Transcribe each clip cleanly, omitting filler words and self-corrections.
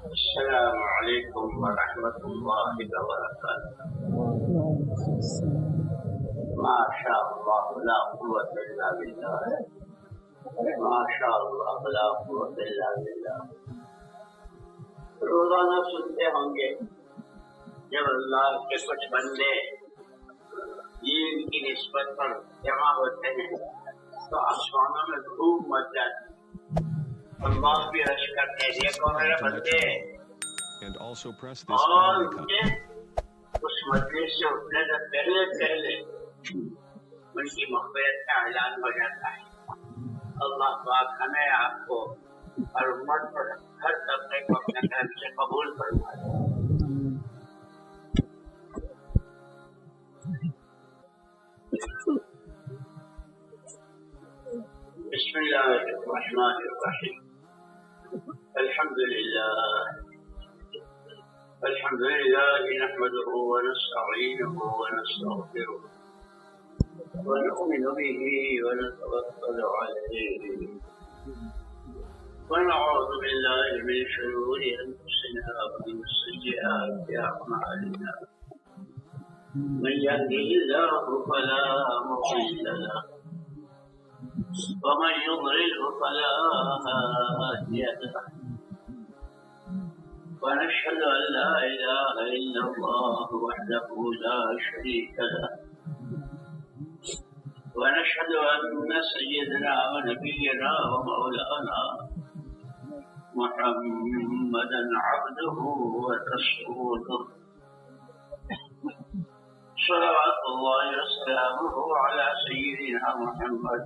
السلام علیکم ورحمۃ اللہ وبرکاتہ۔ ما شاء اللہ لا قوت الا باللہ، ما شاء اللہ لا قوت الا باللہ۔ روزانہ سنتے ہوں گے جب اللہ کے کچھ بندے دین کی نسبت پر جمع ہوتے ہیں تو آسمانوں میں دھوم مچ جاتی، اللہ بھی رش کرتے دیکھو میرے بندے، اور ان کے اس مجلس سے اٹھنے سے پہلے ان کی مغفرت کا اعلان ہو جاتا ہے۔ اللہ پاک ہمیں آپ کو اور امت پر ہر طبقے کو اپنے کرم سے قبول فرمائے۔ بسم اللہ الرحمن الرحیم۔ الحمد لله نحمده ونستعينه ونستغفره ونؤمن به ونتوكل عليه ونعوذ بالله من شرور أنفسنا ومن سيئات أعمالنا، من يهده الله فلا مضل له ومن يضلل فلا هادي له، ونشهد أن لا إله إلا الله وحده لا شريك له، ونشهد أن سيدنا ونبينا ومولانا محمدا عبده ورسوله، صلوات الله وسلامه على سيدنا محمد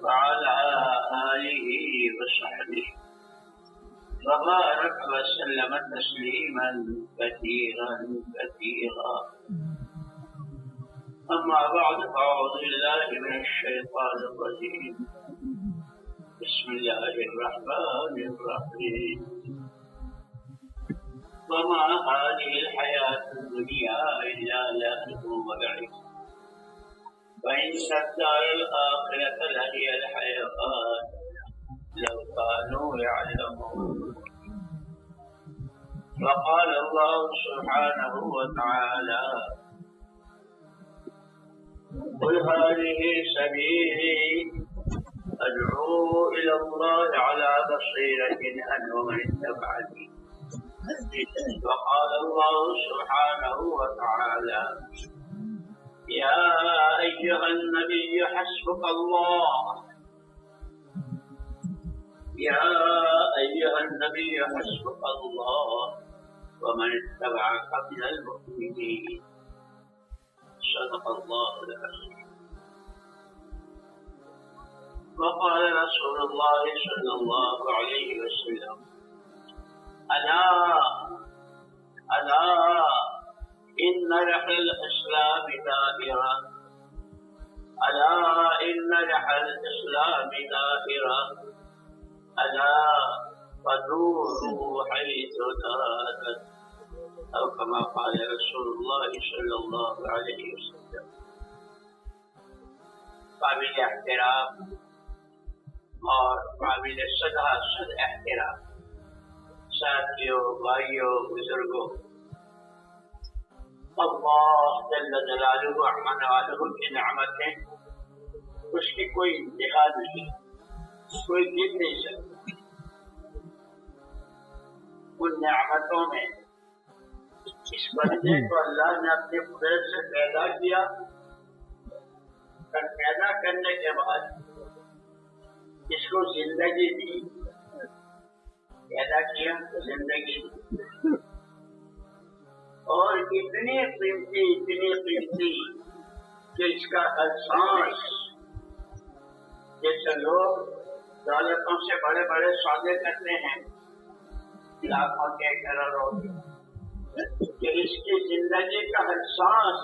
وعلى آله وصحبه وبارك وسلم تسليما كثيرا كثيرا، أما بعد فأعوذ بالله من الشيطان الرجيم، بسم الله الرحمن الرحيم، وما هذه الحياة الدنيا إلا لهو ولعب وإن الدار الآخرة لهي الحيوان لو كانوا يعلمون۔ وقال الله سبحانه وتعالى قل هذه سبيلي أدعو إلى الله على بصيرة أنا ومن اتبعني۔ وقال الله سبحانه وتعالى يا أيها النبي حسبك الله، يا أيها النبي حسبك الله ومن اتبعك من المؤمنين، صدق الله العظيم۔ وقال رسول الله صلى الله عليه وسلم ألا إن رحل الإسلام دائرة، ألا إن رحل الإسلام دائرة، ألا فدوروا حيث دارت، أو كما قال رسول الله صلى الله عليه وسلم۔ قابل احترام اور قابل صد احترام ساتھیوں، بھائیوں، بزرگوں، اللہ جل جلالہ احمد والہ کی نعمتیں اس کی کوئی انتہا نہیں، کوئی گر نہیں سکتا۔ ان نعمتوں میں اس بندے کو اللہ نے اپنے قدرت سے پیدا کیا، اور پیدا کرنے کے بعد اس کو زندگی دی، پیدا کیا تو زندگی دی، اور اتنی قیمتی کہ اس کا ہر سانس، جیسے لوگ دولتوں سے بڑے بڑے سودے کرتے ہیں، لاکھوں کے کروڑوں کے، کہ اس کی زندگی کا ہر سانس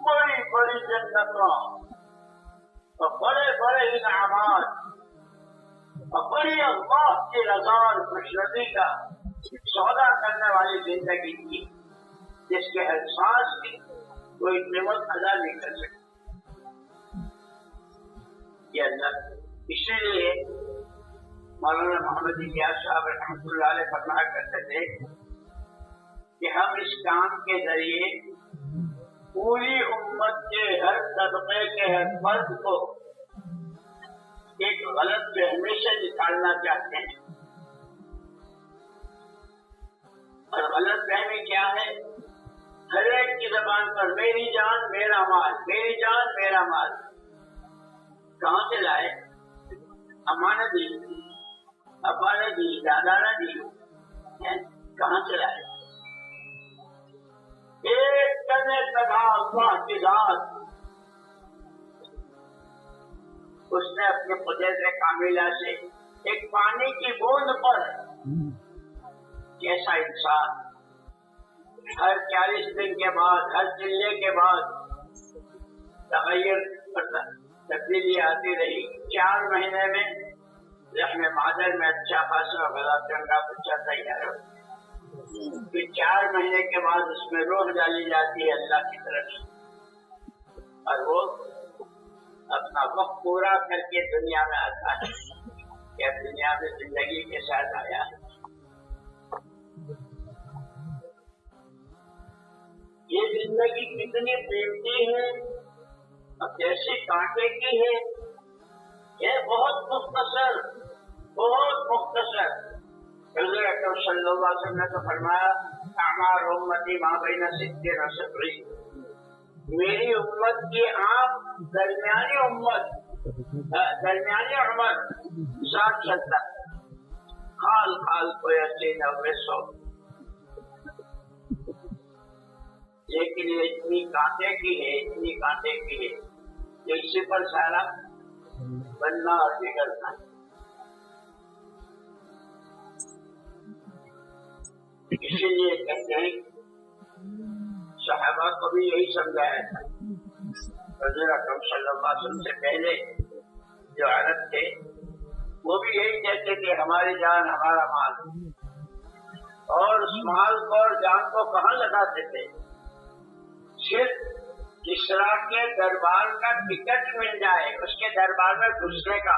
بڑی بڑی جنتوں اور بڑے بڑے انعامات اور بڑی اللہ کی رضا اور خوشنصیبی کا سودا کرنے والی زندگی کی، جس کے ہر سانس کی کوئی قیمت ادا نہیں کر سکتی۔ یہ اللہ اسی لیے مولانا محمد الیاس صاحب رحمۃ اللہ علیہ فرمایا کرتے تھے کہ ہم اس کام کے ذریعے پوری امت کے ہر طبقے کے ہر فرد کو ایک غلط فہمی سے نکالنا چاہتے ہیں. اور غلط فہمی کیا ہے؟ ہر ایک کی زبان پر میری جان میرا مال، میری جان میرا مال. کہاں سے لائے؟ امانت دی، ابا نے دی، دادا نے دی، کہاں سے لائے؟ ایک کرنے تباہ اللہ کی ذات، اس نے اپنے قدرت کاملہ سے ایک پانی کی بوند پر جیسا انسان ہر 40 دن کے بعد، ہر چلے کے بعد تغیر تبدیلی آتی رہی. 4 مہینے میں رحم مادر میں اچھا خاصا غذا چنگا بچہ تیار ہو. پھر 4 مہینے کے بعد اس میں روح ڈالی جاتی ہے اللہ کی طرف سے، اور وہ اپنا وقت پورا کر کے دنیا میں آتا ہے. یا دنیا میں زندگی کے ساتھ آیا ہے. یہ زندگی کتنی قیمتی ہے اور کیسے کانٹے کی ہے. یہ بہت مختصر، بہت مختصر. حضور اکرم صلی اللہ علیہ وسلم نے تو فرمایا اعمار امتی ما بین 60 و 70. میری امت کی عام درمیانی عمر 60-70، خال خال کوئی 80-90-100. لیکن یہ اتنی کانٹے کی ہے، اتنی کانٹے کی ہے کہ اسی پر سارا بننا اور بگڑنا ہے. اسی لیے کہتے ہیں صحابہ کو بھی یہی سمجھایا تھا. حضور اکرم صلی اللہ علیہ وسلم سے پہلے جو عرب تھے وہ بھی یہی کہتے کہ ہماری جان ہمارا مال، اور اس مال کو اور جان کو کہاں لگاتے تھے؟ صرف کسرا کے دربار کا ٹکٹ مل جائے، اس کے دربار میں گھسنے کا.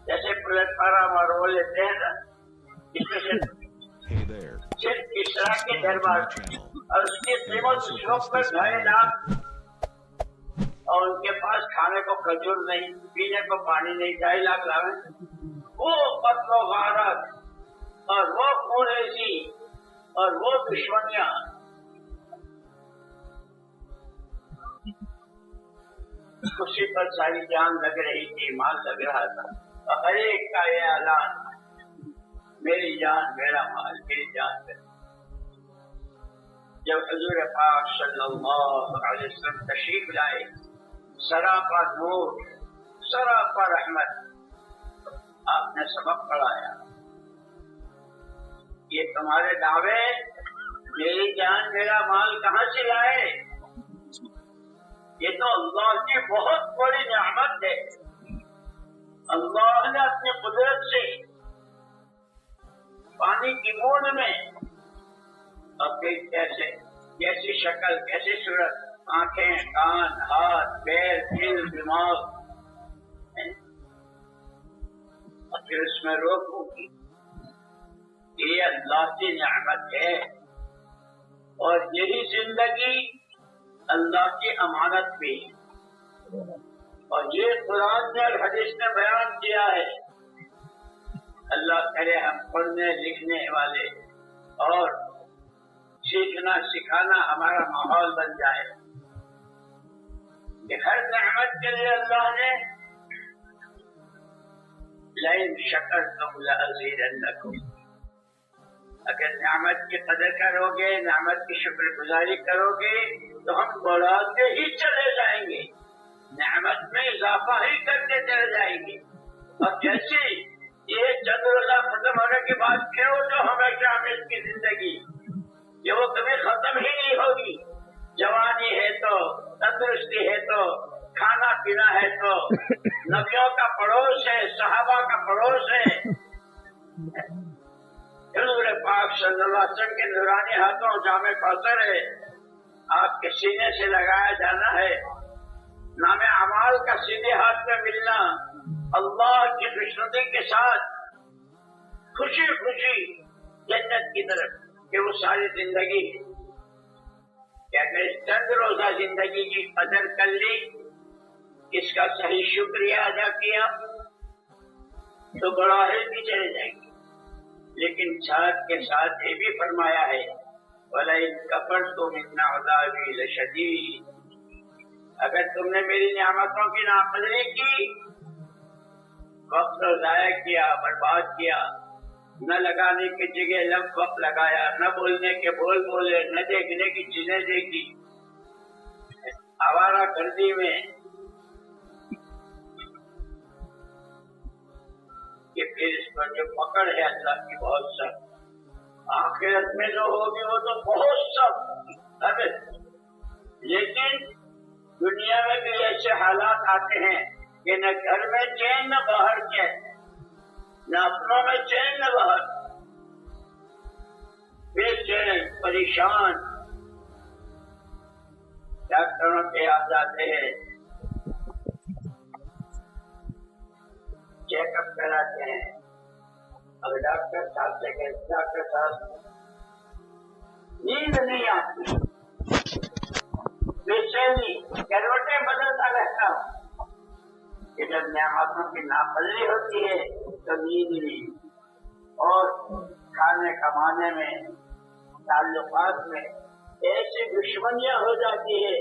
جیسے پلیٹ فارم اور وہ لیتے ہیں نا، اس میں صرف کسرا کے دربار اور اس کی قیمت اس وقت پر ڈھائی لاکھ، اور ان کے پاس کھانے کو کھجور نہیں، پینے کو پانی نہیں. 2.5 لاکھ لاویں. وہ قتل و غارت اور وہ خونریزی اور وہ دشمنیاں. اسی پر ساری جان لگ رہی تھی، مال لگ رہا تھا. اور ہر ایک کا یہ اعلان میری جان میرا مال، میری جان میرا. جب حضور پاک صلی اللہ علیہ وسلم تشریف لائے، سراپا نور، سراپا رحمت، آپ نے سبق پڑھایا. یہ تمہارے دعوے میری جان میرا مال کہاں سے لائے؟ یہ تو اللہ کی بہت بڑی نعمت ہے. اللہ نے اپنی قدرت سے پانی کی بوند میں، اور پھر کیسی شکل، کیسی صورت، آنکھیں، کان، ہاتھ، پیر، دل، دماغ، اور پھر اس میں روح ہوگی. یہ اللہ کی نعمت ہے. اور یہی زندگی اللہ کی امانت بھی ہے. اور یہ قرآن نے اور حدیث نے بیان کیا ہے. اللہ کرے ہم پڑھنے لکھنے والے اور سیکھنا سکھانا ہمارا ماحول بن جائے کہ ہر نعمت کے لیے اللہ نے لئن شکرتم لأزیدنکم. اگر نعمت کی قدر کرو گے، نعمت کی شکر گزاری کرو گے تو ہم بڑھاتے ہی چلے جائیں گے، نعمت میں اضافہ ہی کرتے چلے جائیں گے. اور جیسے یہ چند روزہ ختم ہونے کے بعد پھر وہ جو ہمیشہ ہمیں کی زندگی یہ وہ کبھی ختم ہی نہیں ہوگی. جوانی ہے تو، تندرستی ہے تو، کھانا پینا ہے تو، نبیوں کا پڑوس ہے، صحابہ کا پڑوس ہے. حضور پاک صلی اللہ علیہ وسلم کے نورانی ہاتھوں جامع کوثر ہے، آپ کے سینے سے لگایا جانا ہے. نام اعمال کا سیدھے ہاتھ میں ملنا اللہ کی خوشنودی کے ساتھ خوشی خوشی جنت کی طرف کہ وہ ساری زندگی کیا کہ چند روزہ زندگی کی قدر کر لی، اس کا صحیح شکریہ ادا کیا تو بڑا ہے بھی چلے جائے گی، لیکن ساتھ کے ساتھ یہ بھی فرمایا ہے وَلَئِن كَفَرْتُمْ إِنَّ عَذَابِي لَشَدِيدٌ، اگر تم نے میری نعمتوں کی ناقدری کی، وقت ضائع کیا، برباد کیا، نہ لگانے کی جگہ وقت لگایا، نہ بولنے کے بول بولے، نہ دیکھنے کی چیزیں دیکھی، آوارہ گردی میں کہ پھر اس پر جو پکڑ ہے اللہ کی بہت سخت، آخرت میں جو ہوگی وہ تو بہت سخت، لیکن دنیا میں بھی ایسے حالات آتے ہیں کہ نہ گھر میں چین نہ باہر چین، نہ اپنوں میں چین نہ باہر، بے چین پریشان، ڈاکٹروں کے یاد آتے ہیں، چیک اپ کراتے ہیں، اب ڈاکٹر صاحب سے کہتے ڈاکٹر صاحب نیند نہیں آتی، بے چینی، کروٹیں بدلتا رہتا ہوں، کہ جب نعمتوں کی ناقدری ہوتی ہے تو نیند نہیں، اور کھانے کمانے میں، تعلقات میں ایسی دشمنیاں ہو جاتی ہے،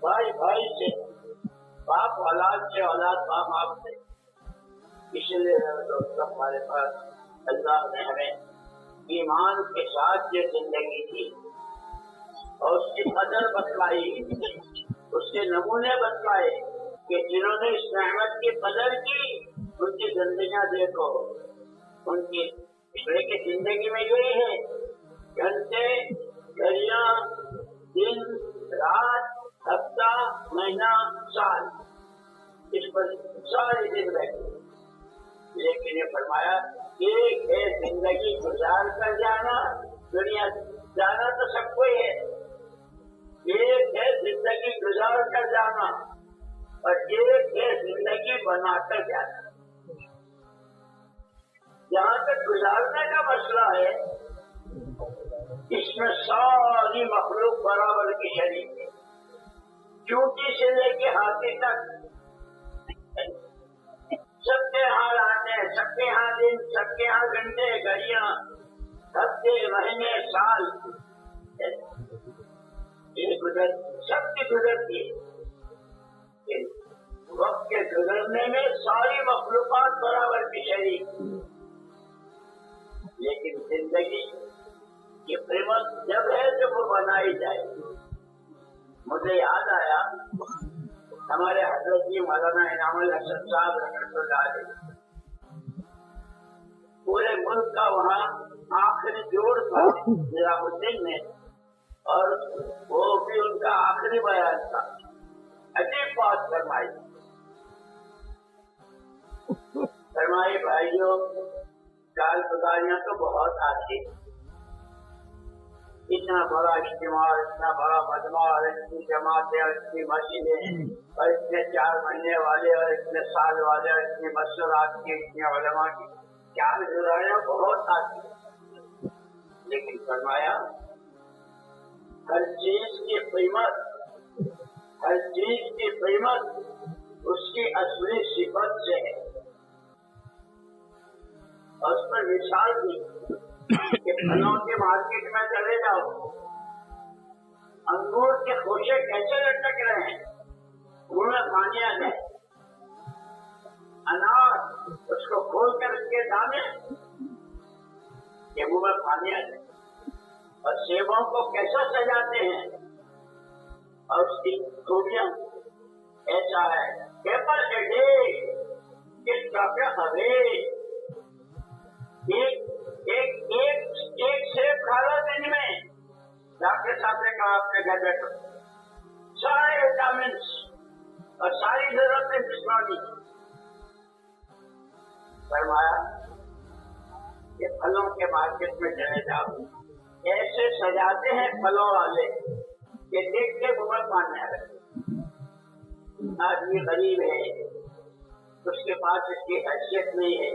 بھائی بھائی سے، باپ اولاد سے، اولاد باپ باپ سے، اس لیے دوستوں ہمارے پاس اللہ نے ہمیں ایمان کے ساتھ یہ زندگی دی اور اس کی قدر بتلائی، اس کے نمونے بتلائے کہ جنہوں نے اس نعمت کی قدر کی ان کی زندگیاں دیکھو، ان کی زندگی میں یہی ہے، گھنٹے گھڑیاں، دن رات، ہفتہ مہینہ سال، اس پر ساری دن بیٹھے، لیکن یہ فرمایا ایک ہے زندگی گزار کر جانا، دنیا جانا تو سب کو ہی ہے، ایک ہے زندگی گزار کر جانا اور ایک ہے زندگی بنا کر جانا۔ جہاں تک گزارنے کا مسئلہ ہے اس میں ساری مخلوق برابر کی شریک ہے، چونٹی سے لے کے ہاتھی تک، سب کے یہاں راتیں، سب کے یہاں دن، سب کے یہاں گھنٹے گھڑیاں، ہفتے مہینے سال، سب کی گزرتی ہے، وقت کے گزرنے میں ساری مخلوقات برابر کی شریک، لیکن زندگی کی قیمت جب ہے جب وہ بنائی جائے۔ مجھے یاد آیا ہمارے حضرت مولانا انعام الحسن صاحب رحمۃ اللہ علیہ، پورے ملک کا وہاں آخری جوڑ تھا نظام الدین میں، اور وہ بھی ان کا آخری بیان تھا، عجیب بات فرمائی بھائیوں، چال گزاریاں تو بہت آتی، اتنا بڑا اجتماع، اتنا بڑا مجمع، اتنی جماعتیں، اتنی مسجدیں، اور اتنے 4 مہینے والے اور اتنے سال والے اور اتنی مسجدات کی، اتنی علماء کی چال گزاریاں بہت آتی، لیکن فرمایا ہر چیز کی قیمت، ہر چیز کی قیمت اس کی اصلی صفت سے ہے، اور اس پر مثال دی کہ پھلوں کے مارکیٹ میں چلے جاؤ، انگور کے خوشے کیسے لٹک رہے ہیں، منہ میں پانی آ جائے، انار اس کو کھول کر اس کے دانے کہ منہ میں پانی آ جائے، اور سیبوں کو کیسا سجاتے ہیں، اور اس کی خوبیاں ایسا ہے، پیپر اے ڈے کس کا ایک سیب کھا لو دن میں، ڈاکٹر صاحب نے کہا آپ کے گھر بیٹھو، سارے وٹامنس اور ساری ضرورتیں جسمانی، فرمایا کہ پھلوں کے مارکیٹ میں چلے جاؤ، ایسے سجاتے ہیں پھلوں والے کہ دیکھ کے بہت ماننے آ رہے، آدمی غریب ہے، اس کے پاس اس کی حیثیت نہیں ہے.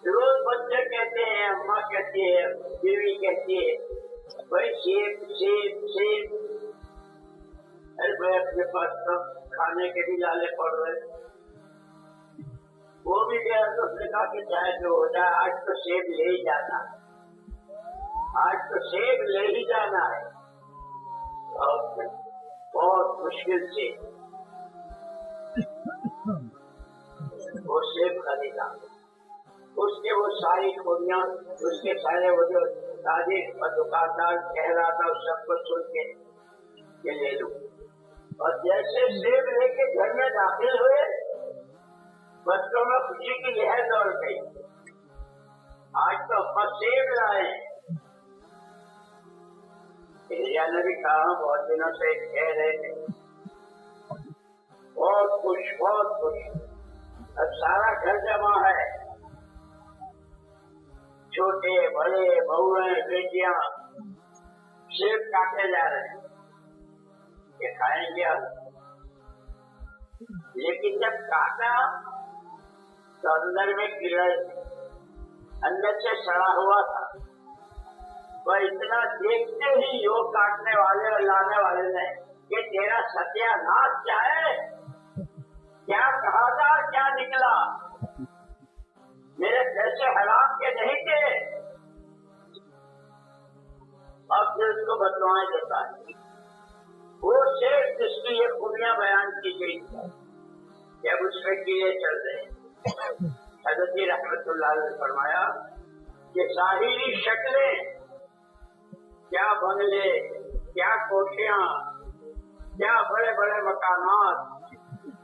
روز بچے کہتے ہیں، اماں کہتی ہے، بیوی کہتی ہے بھائی سیب سیب سیب. ارے بھائی اپنے پاس تو کھانے کے بھی لالے پڑ رہے. وہ بھی گیا تو اس نے کہا کہ چاہے جو ہو جائے آج تو سیب لے ہی جانا ہے، آج تو سیب لے ہی جانا ہے. اور بہت مشکل سے وہ سیب خریدا. اس کے وہ ساری خوبیاں، اس کے سارے وہ جو تاجر اور دکاندار کہہ رہا تھا اس سب کو سن کے یہ لے لوں. اور جیسے سیب لے کے گھر میں داخل ہوئے بچوں میں خوشی کی لہر دوڑ گئی. آج تو سیب لائے. نے بھی کہا بہت دنوں سے کہہ رہے تھے. بہت خوش بہت خوش. اب سارا گھر جمع ہے، چھوٹے بڑے بہویں بیٹیاں سیب کاٹے جا رہے ہیں کہ کھائیں گے. لیکن جب کاٹا تو اندر میں کیڑے، اندر سے سڑا ہوا تھا. وہ اتنا دیکھتے ہی وہ کاٹنے والے اور لانے والے نے کہ تیرا ستیہ ناش کیا ہے، کیا کہا تھا کیا نکلا، میرے پیسے حرام کے نہیں تھے. اب پھر اس کو بتلائیں دیتا ہے. وہ شیخ جس کی یہ خوبیاں بیان کی گئی کہ اب اس میں کیڑے چل رہے. حضرت رحمت اللہ نے فرمایا کہ ظاہری شکلیں، کیا بنگلے، کیا کوٹھیاں، کیا بڑے بڑے مکانات،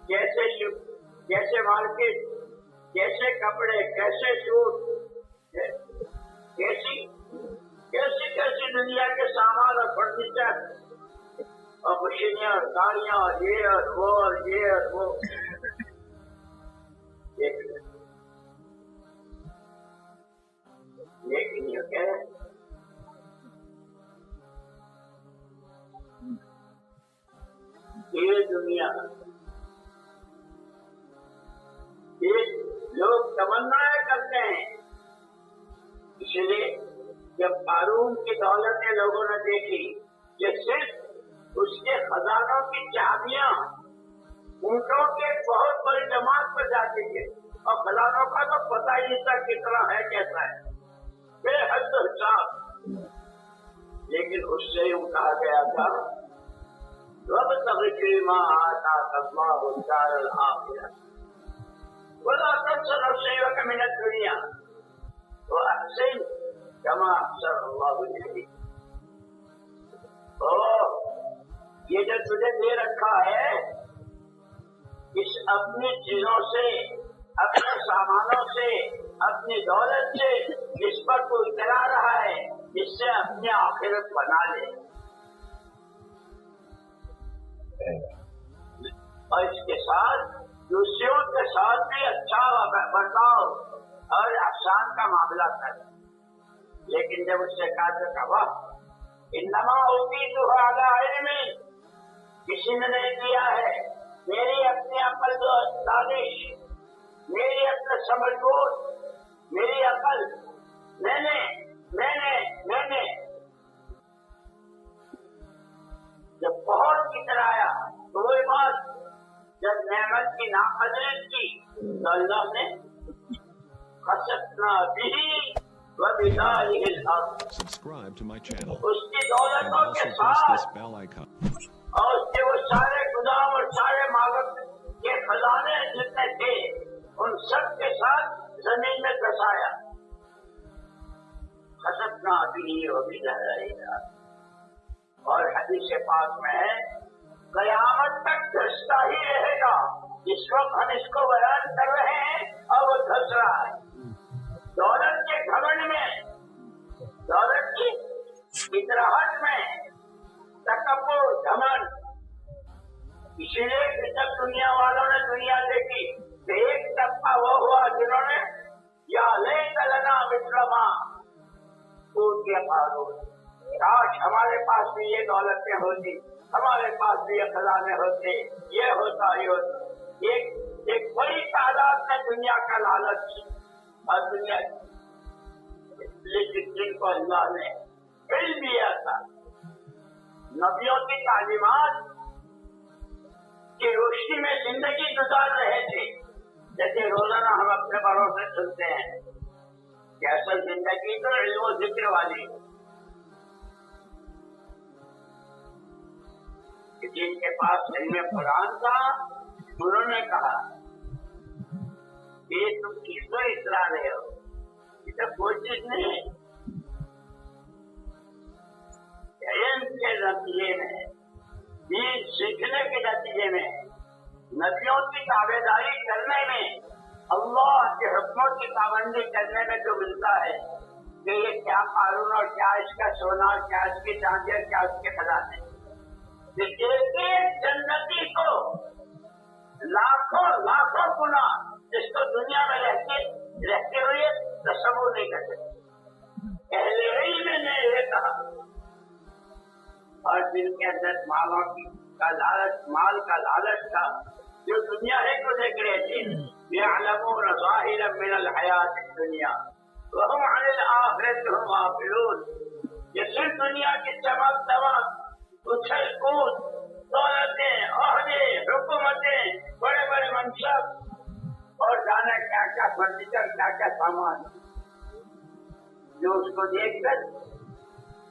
کیسے مارکیٹ، کیسے کپڑے، کیسے سوٹ، کیسی دنیا کے سامان اور فرنیچر اور مشینیں اور گاڑیاں اور یہ اور وہ اور یہ اور وہ. لیکن یہ کہ یہ دنیا لوگ تمنائیں کرتے ہیں. اس لیے جب قارون کی دولتیں لوگوں نے دیکھی کہ صرف اس کے خزانوں کی چابیاں اونٹوں کے بہت بڑی جماعت پر جاتی ہے اور خزانوں کا تو پتہ ہی نہیں تھا کتنا ہے کیسا ہے، بے حد حساب. لیکن اس سے یوں کہا گیا تھا وَابْتَغِ فِيمَا آتَاكَ اللَّهُ الدَّارَ الْآخِرَةَ وَلَا تَنْسَ نَصِيبَكَ مِنَ الدُّنْيَا وَأَحْسِنْ كَمَا أَحْسَنَ اللَّهُ إِلَيْكَ. یہ جو تجھے دے رکھا ہے اس اپنی چیزوں سے، اپنے سامانوں سے، اپنی دولت سے جس پر تو اترا رہا ہے، اس سے اپنی آخرت بنا لے. اور اس کے ساتھ دوسروں کے ساتھ بھی اچھا برتاؤ اور احسان کا معاملہ کر. لیکن جب اس سے کہا تو کہا انما اوتیتہ علی علم، کسی نے نہیں دیا ہے، میری اپنی عقل جو دانش، میری اپنے سمجھ بوجھ، میری عقل، میں نے جب بہت اترایا تو وہی بات جب نعمت کی ناقدری کی تو اللہ نے خسفنا بہ وبدارہ الارض، اس کی دولتوں کے ساتھ اور اس کے وہ سارے گدام اور سارے مالک کے خزانے جتنے تھے ان سب کے ساتھ زمین میں دھسایا. خسفنا بہ وبدارہ الارض. اور حدیث پاک میں ہے قیامت تک دھستا ہی رہے گا. اس وقت ہم اس کو بیان کر رہے ہیں اور وہ دھس رہا ہے. دولت کے گھمنڈ میں، دولت کی اتراہٹ میں، تکبر گھمنڈ. اسی لیے کہ جب دنیا والوں نے دنیا دیکھی تو ایک طبقہ وہ ہوا جنہوں نے یا لیت لنا مثل ما اوتی قارون، کاش ہمارے پاس بھی یہ دولتیں ہوتی، ہمارے پاس بھی یہ خزانے ہوتے، یہ ہوتا. ایک ایک بڑی تعداد میں دنیا کا لالچ اور دنیا، لیکن جن کو اللہ نے علم دیا تھا، نبیوں کی تعلیمات کی روشنی میں زندگی گزار رہے تھے، جیسے روزانہ ہم اپنے بڑوں سے سنتے ہیں کہ اصل زندگی تو علم و ذکر والی ہے، جن کے پاس علم قرآن تھا انہوں نے کہا کہ تم کس کو اترا رہے ہو، یہ تو کوئی چیز نہیں ہے۔ علم کے نتیجے میں، دین سیکھنے کے نتیجے میں، نبیوں کی تابع داری کرنے میں، اللہ کے حکموں کی پابندی کرنے میں جو ملتا ہے کہ یہ کیا قانون اور کیا اس کا سونا، کیا اس کی چاندی اور کیا اس کے خزانے، ایک جنتی کو لاکھوں لاکھوں گنا جس کو دنیا میں رہتے ہوئے تصور نہیں کر سکتے، اہل علم نے یہ کہا۔ اور جن کے اندر مالوں کا لالچ، مال کا لالچ تھا، جو دنیا ہے کو دیکھ رہے تھے، يعلمون ظاهرا من الحیات الدنیا وهم عن الآخرة هم غافلون، یہ صرف دنیا کی چمک دمک، اچھل کود، دولتیں، عہدے، حکومتیں، بڑے بڑے منصب اور جانے کیا کیا فرنیچر، کیا کیا سامان، جو اس کو دیکھ کر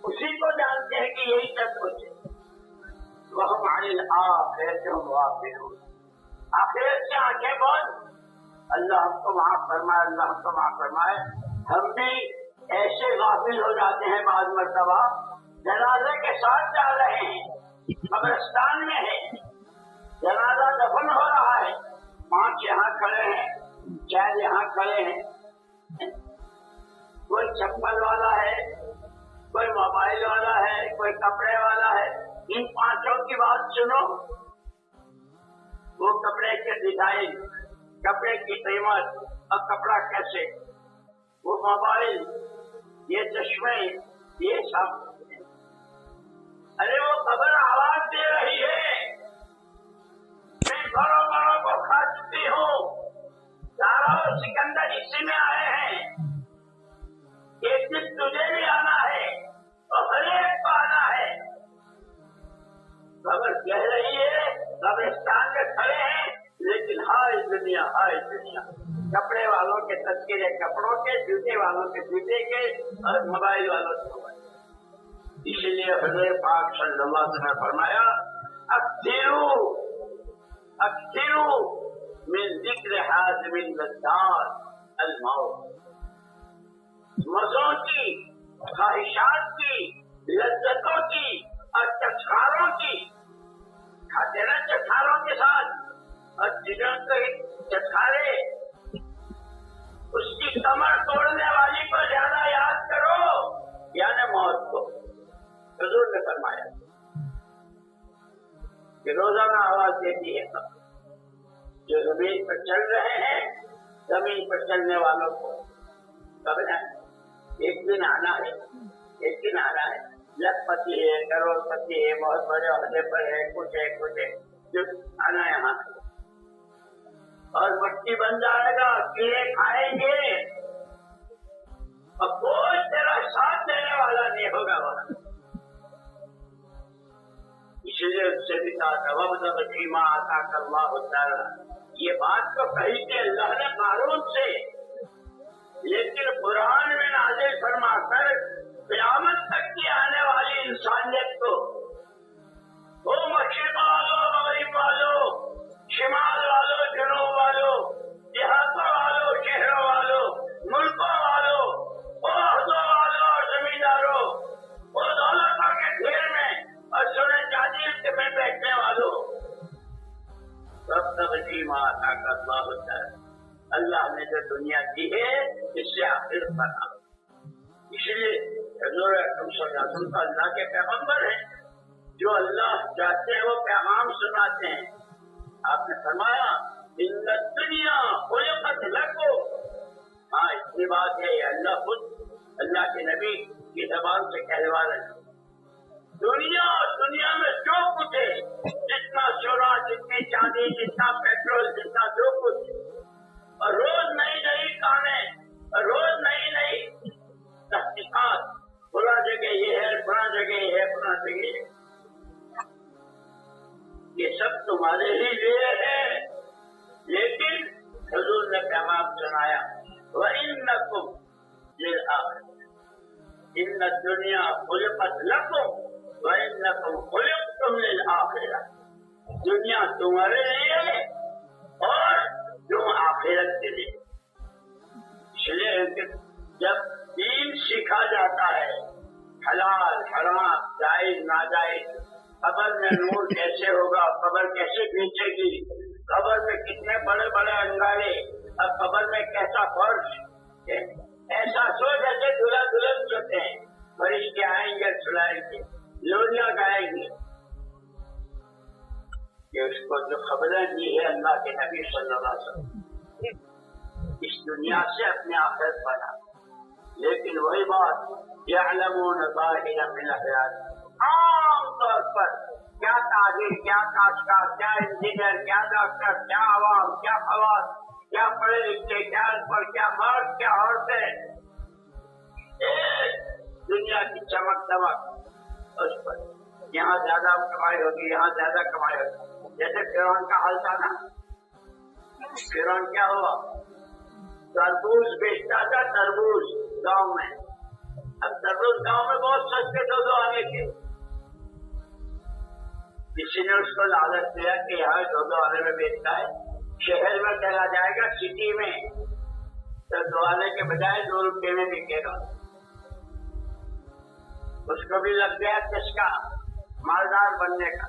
اسی کو جانتے ہیں کہ یہی سب کچھ ہے۔ وَهُمْ عَنِ الْآخِرَةِ هُمْ غَافِلُونَ، آخرت سے آنکھیں بند۔ اللہ ہم کو معاف فرمائے، اللہ ہم کو معاف فرمائے۔ ہم بھی ایسے غافل ہو جاتے ہیں بعض مرتبہ، جنازے کے ساتھ جا رہے ہیں، قبرستان میں ہے، جنازہ دفن ہو رہا ہے، 5 یہاں کھڑے ہیں، 4 یہاں کھڑے ہیں، کوئی چپل والا ہے، کوئی موبائل والا ہے، کوئی کپڑے والا ہے، ان 5 کی بات سنو، وہ کپڑے کے ڈیزائن، کپڑے کی قیمت اور کپڑا کیسے، وہ موبائل، یہ چشمے، یہ سب، ارے وہ خبر آواز دے رہی ہے، میں بڑوں بڑوں کو کھا چکی ہوں، سارا سکندر اسی میں آئے ہیں، ایک دن تجھے بھی آنا ہے اور ہر ایک کو آنا ہے۔ خبر کہہ رہی ہے، قبرستان میں کھڑے ہیں، لیکن ہائے دنیا، ہائے دنیا، کپڑے والوں کے تذکرے کپڑوں کے، جوتے والوں کے جوتے کے اور موبائل والوں کے موبائل۔ اسی لیے حضور پاک صلی اللہ علیہ وسلم نے فرمایا اکثروا من ذکر حازم اللذات الموت، مزوں کی، خواہشات کی، لذتوں کی اور چٹکاروں کی، کھاتے نا چٹکاروں کے ساتھ، اور جنہوں کے چٹکارے اس کی کمر توڑنے والی کو زیادہ یاد کرو، یعنی موت کو۔ حضور نے فرمایا کہ روزانہ آواز دیتی ہے جو زمین پر چل رہے ہیں، زمین پر چلنے والوں کو کب نہ ایک دن آنا ہے، ایک دن آنا ہے، لکھپتی ہے، کروڑ پتی ہے، بہت بڑے عہدے پر ہے، کچھ ہے، کچھ ہے، جو آنا یہاں اور مٹی بن جائے گا، کیڑے کھائیں گے اور کوئی تیرا ساتھ دینے والا نہیں ہوگا وہاں۔ اس لیے اس سے بھی کہا وَابْتَغِ فِيمَا آتَاكَ اللَّهُ الدَّارَ، یہ بات تو کہی کہ اللہ نے قارون سے، لیکن قرآن میں نازل فرما کر قیامت تک کی آنے والی انسانیت کو، وہ مشرق والو، مغرب والو، شمال والو، جنوب والو، دیہاتوں والو، شہروں والو، ملکوں والو، عہدوں والو اور زمینداروں، وہ دولتوں کے ڈھیر میں اور سونے چاندی میں بیٹھنے والوں، وَابْتَغِ فِيمَا آتَاكَ اللَّهُ الدَّارَ، اللہ نے جو دنیا دی ہے اس سے آخرت بنا۔ اس لیے حضور اکرم صلی اللہ علیہ وسلم اللہ کے پیغمبر ہیں، جو اللہ چاہتے ہیں وہ پیغام سناتے ہیں۔ آپ نے فرمایا ان الدنیا خلقت لکم، ہاں اتنی بات ہے، اللہ خود اللہ کے نبی کی زبان سے کہنے والا ہے دنیا میں جو کچھ ہے، جتنا شورا، جتنی چاندی، جتنا پیٹرول، جتنا جو کچھ، اور روز نئی نئی کامیں، روز نئی نئی تحقیقات، فلاں جگہ یہ ہے، فلاں جگہ یہ ہے، فلاں جگہ یہ ہے، یہ سب تمہارے ہی لیے ہے، لیکن حضور نے پیغام سنایا وَإِنَّكُمْ لِلْآخِرَةِ إِنَّ الدُّنْيَا خُلِقَتْ لَكُمْ وَإِنَّكُمْ خُلِقْتُمْ لِلْآخِرَةِ، دنیا تمہارے لیے اور تم آخرت کے لیے۔ اس لیے جب دین سیکھا جاتا ہے، حلال حرام، جائز ناجائز، قبر میں نور کیسے ہوگا، قبر کیسے کھینچے گی، قبر میں کتنے بڑے بڑے انگارے، اور قبر میں کیسا فرش، ایسا سو جیسے دلہا دلہن سوتے ہیں، فرشتے آئیں گے سلائیں گے، لوریاں گائیں گے، کہ اس کو جو خبریں دی ہے اللہ کے نبی صلی اللہ علیہ وسلم، اس دنیا سے اپنے آخرت بنا، لیکن وہی بات یعلمون ظاہرا من الحیات، عام طور پر کیا تاجر، کیا کاشتکار، کیا انجینئر، کیا ڈاکٹر، کیا عوام، کیا خواص، کیا پڑھے لکھے، کیا ان پڑھ، کیا مرد، کیا عورتیں، دنیا کی چمک دمک اس پر، یہاں زیادہ کمائی ہوگی، یہاں زیادہ کمائی ہوگی، جیسے فرعون کا حال تھا نا، فرعون کیا ہوا، تربوز بیچتا تھا، تربوز گاؤں میں، اب تربوز گاؤں میں بہت سستے 2 آنے تھے، کسی نے اس کو لالچ دیا کہ یہاں 2 آنے میں بیچتا ہے، شہر میں چلا جائے گا، سٹی میں تو 2 آنے کے بجائے 2 روپے میں بکے گا، اس کو بھی لگ گیا چسکا مالدار بننے کا،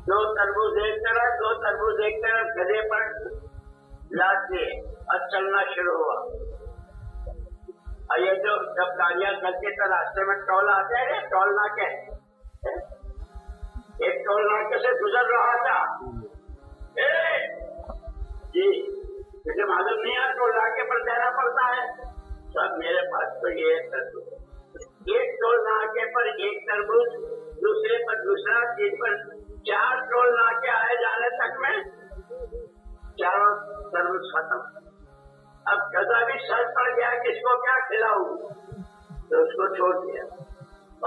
2 تربوز ایک طرف، 2 تربوز ایک طرف گدھے پر لاد دیے اور چلنا شروع ہوا، اور یہ جو جب گاڑیاں چلتی تو راستے میں ٹول آتے ہیں، ٹول ناکے، ایک ٹول ناکے سے گزر رہا تھا، جی مجھے معلوم نہیں ہے ٹول ناکے پر دینا پڑتا ہے، سب میرے پاس تو یہ تربوز، ایک ٹول ناکے پر ایک تربوز، دوسرے پر دوسرا، تین پر 4 ٹول ناکے آئے جانے تک میں 4 تربوز ختم، اب گدھا بھی سر پڑ گیا کس کو کیا کھلاؤں، تو اس کو چھوڑ دیا،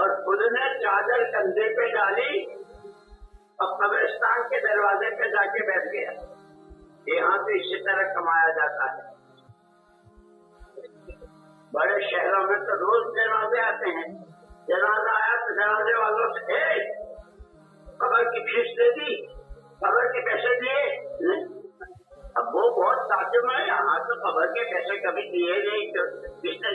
اور خود نے چادر کندھے پہ ڈالی اور قبرستان کے دروازے پہ جا کے بیٹھ گیا، یہاں تو اسی طرح کمایا جاتا ہے، بڑے شہروں میں تو روز جنازے آتے ہیں، جنازہ آیا تو جنازے والوں سے قبر کی فیس دے دی، قبر کے پیسے دیے، اب وہ بہت تعجب ہے، یہاں تو قبر کے پیسے کبھی دیے نہیں، جس نے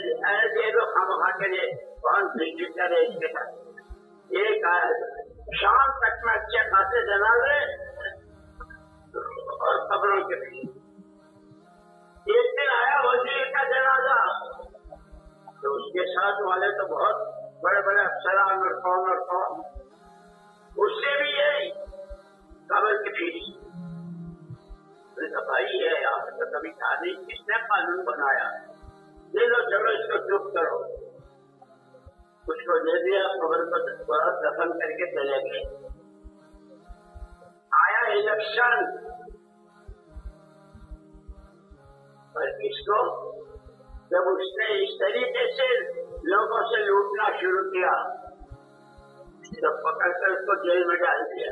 دے دو خواہ کے لیے کون فکر کرے اس کے ساتھ، ایک شام تک میں اچھے خاصے جنازے اور قبروں کے پیچھے، ایک دن آیا وزیر کا جنازہ، تو اس کے ساتھ والے تو بہت بڑے بڑے افسران اور کون، اس سے بھی یہی قبر کی فیس، بھائی ہے آپ تو کبھی کہا نہیں، کس نے قانون بنایا، لے لو چلو اس کو چپ کرو، اس کو دے دیا، قبر کو دفن کر کے چلے گئے، آیا الیکشن، اور اس کو جب اس نے اس طریقے سے لوگوں سے لوٹنا شروع کیا تو پکڑ کر اس کو جیل میں ڈال دیا،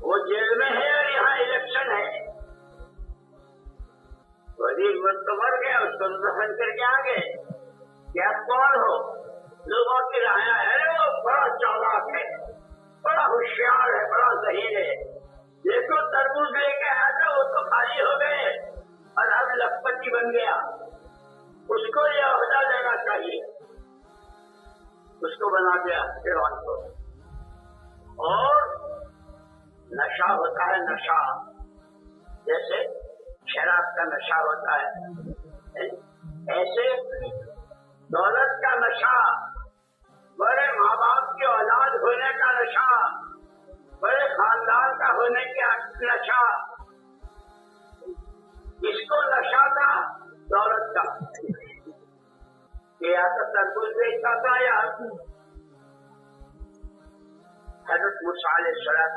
وہ جیل میں ہے اور یہاں الیکشن ہے، وزیر تو مر گیا، اس کو دفن کر کے آ گئے، کیا کون ہو، لوگوں کی رائے ہے وہ بڑا چالاک ہے، بڑا ہوشیار ہے، بڑا ذہین ہے، دیکھو تربوز لے کے آیا تھا وہ تو خالی ہو گئے اور اب لکھپتی بن گیا، اس کو یہ عہدہ دینا چاہیے، اس کو بنا دیا فرعون کو، اور نشہ ہوتا ہے، نشہ جیسے شراب کا نشہ ہوتا ہے، ایسے دولت کا نشہ، بڑے ماں باپ کی اولاد ہونے کا نشہ، بڑے خاندان کا ہونے کا نشہ، اس کو نشہ تھا دولت کا، کہ یا تو تربوز بیچتا تھا یا حضرت موسیٰ علیہ السلام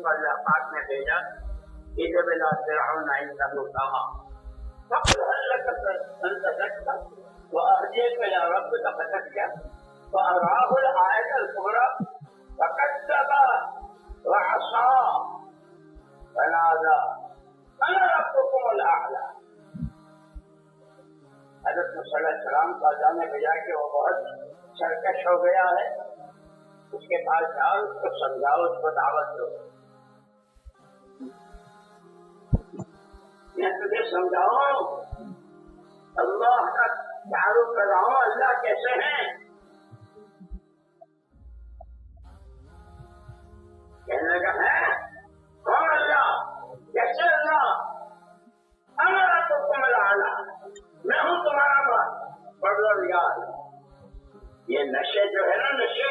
کو اللہ پاک نے بھیجا اذهب الى فرعون انه طغى فقل هل لك ان تزكى واهديك الى ربك فتزكى فاراه الايه الكبرى فكذب وعصى فنادى انا ربكم الاعلى. حضرت موسیٰ علیہ السلام کو اللہ نے بھیجا کہ وہ بہت سرکش ہو گیا ہے، اس کے پاس جاؤ، اس کو سمجھاؤ، اس کو دعوت دو. میں تجھے سمجھاؤں، اللہ کا تعارف کراؤں، اللہ کیسے ہیں. کہنے لگا ہے کون اللہ، کیسے اللہ، ہمارا تو تم لانا، میں ہوں تمہارا پروردگار. یہ نشے جو ہے نا نشے،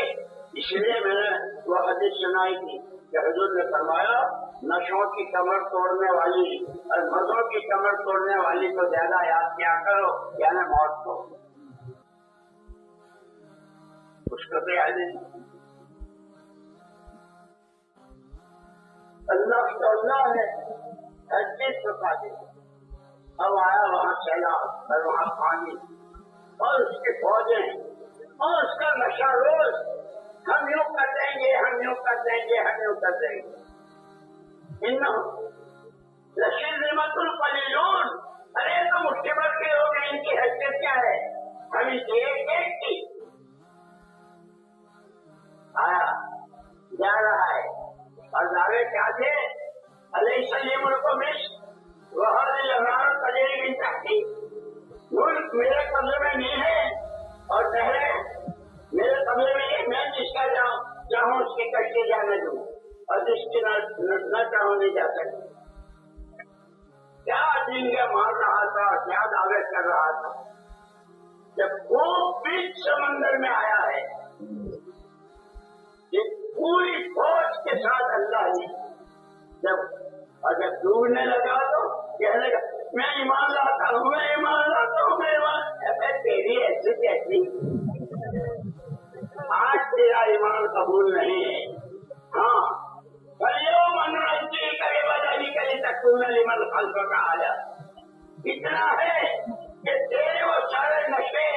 اس لیے میں نے وہ حدیث سنائی تھی کہ حضور نے فرمایا نشوں کی کمر توڑنے والی اور مردوں کی کمر توڑنے والی کو زیادہ یاد کیا کرو، یعنی موت کو. اس کو تو یاد نہیں. اللہ تو اللہ ہے، ہر چیز بتا دے. اب آیا وہاں سیلاب اور وہاں پانی اور اس کی فوجیں اور اس کا نشہ روز، ہم یوں کر دیں گے، ہم یوں کر دیں گے، ہم یوں کر دیں گے. لشرذمۃ القلیلون، ارے تو مٹھی بھر کے لوگ ہیں، ان کی حیثیت کیا ہے؟ ہم اس ایک کی آیا جا رہا ہے اور دعوے کیا تھے؟ الیس لی ملک مصر وہذہ الانہار تجری من تحتی، ملک میرے قبضے میں نہیں ہے اور نہریں میرے قبضے میں نہیں، میں جس کا چاہوں اس کی کشتی جانے دوں اور جس کی نہ چاہوں نہیں جا سکتی. کیا ڈنگے مار رہا تھا، کیا دعوے کر رہا تھا. جب خوب بیچ سمندر میں آیا ہے، یہ پوری فوج کے ساتھ اللہ نے جب ڈوبنے لگا تو کہنے لگا میں ایمان لاتا ہوں، میں ایمان لاتا ہوں، میں ایمان. تیری ایسی کیسی، آج تیرا ایمان قبول نہیں ہے. ہاں فَالْيَوْمَ نُنَجِّيكَ بِبَدَنِكَ لِتَكُونَ لِمَنْ خَلْفَكَ آيَةً. اتنا ہے کہ تیرے وہ سارے نشے